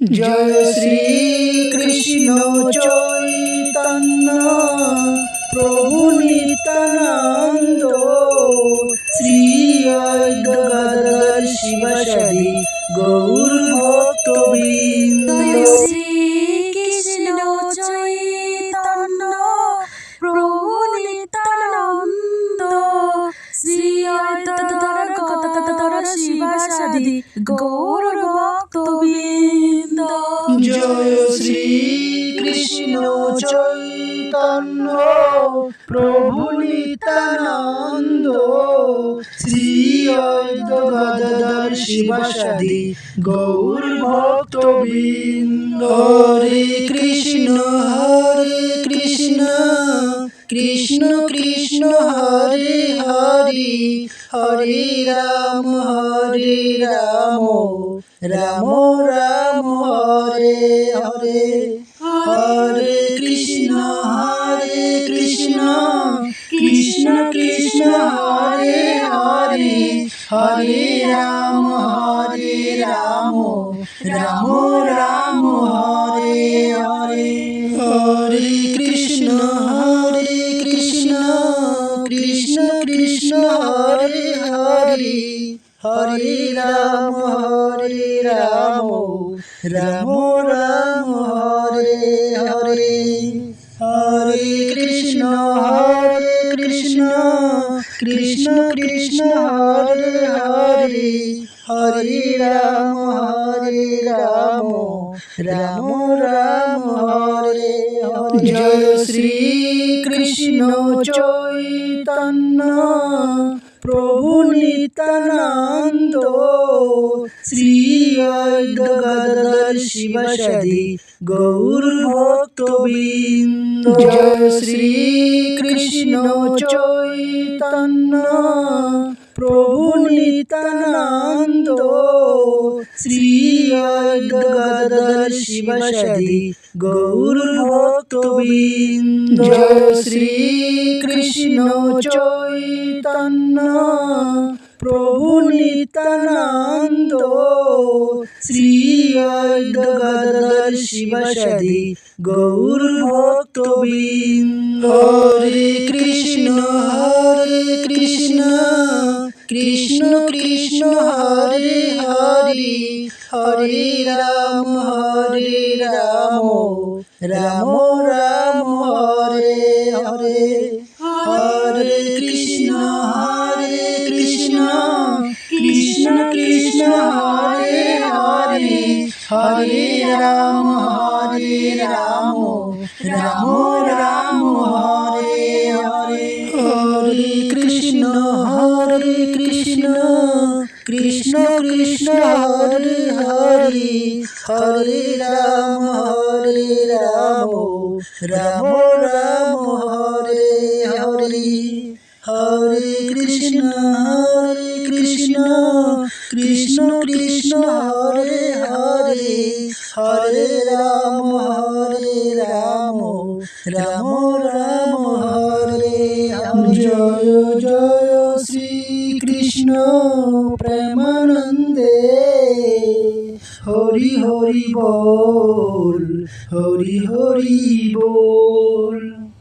জয় শ্রী কৃষ্ণ চৈতন্য প্রভু নিত্যানন্দ শ্রী অদ্বৈত শিবাসাদি গৌর ভক্তবৃন্দ। শ্রী কৃষ্ণ চৈতন্য প্রভু নিত্যানন্দ শ্রী অদ্বৈত শিবাসাদি গৌর ভক্তবৃন্দ। জয় শ্রী কৃষ্ণ চৈতন্য প্রভু নিত্যানন্দ শ্রী অদ্বৈত শিবাসাদি গৌর ভক্তবৃন্দ। হরে কৃষ্ণ কৃষ্ণ কৃষ্ণ হরে হরে হরে রাম রাম রাম হরে হরে। হরে কৃষ্ণ কৃষ্ণ কৃষ্ণ হরে হরে হরে রাম রাম রাম হরে হরে। হরে কৃষ্ণ কৃষ্ণ কৃষ্ণ হরে হরে হরে রাম রাম রাম হরে হরে। হরে কৃষ্ণ কৃষ্ণ কৃষ্ণ হরে হরে হরে রাম রাম রাম হরে হরে। জয় শ্রী কৃষ্ণ চৈতন্য প্রভু নিত্যানন্দ শ্রী অদ্বৈত শিবাসাদি গৌর ভক্তবৃন্দ। জয় শ্রী কৃষ্ণ চৈতন্য প্রভু নিত্যানন্দ শ্রী অদ্বৈত শিবাসাদি গৌর ভক্তবৃন্দ। জয় শ্রী কৃষ্ণ চৈতন্য প্রভু নিত্যানন্দ শ্রী অদ্বৈত শিবাসাদি গৌর ভক্তবৃন্দ। হরে কৃষ্ণ কৃষ্ণ কৃষ্ণ হরে হরে হরে রাম রাম রাম হরে হরে। হরে কৃষ্ণ কৃষ্ণ কৃষ্ণ হরে হরে হরে রাম রাম রাম হরে হরে। হরে কৃষ্ণ কৃষ্ণ কৃষ্ণ হরে হরে হরে রাম রাম রাম হরে হরে। হরে কৃষ্ণ কৃষ্ণ কৃষ্ণ হরে হরে হরে রাম রাম রাম হরে হরে। জয় জয় শ্রী কৃষ্ণ প্রেমানন্দে হরি হরি বল হরি হরি বল।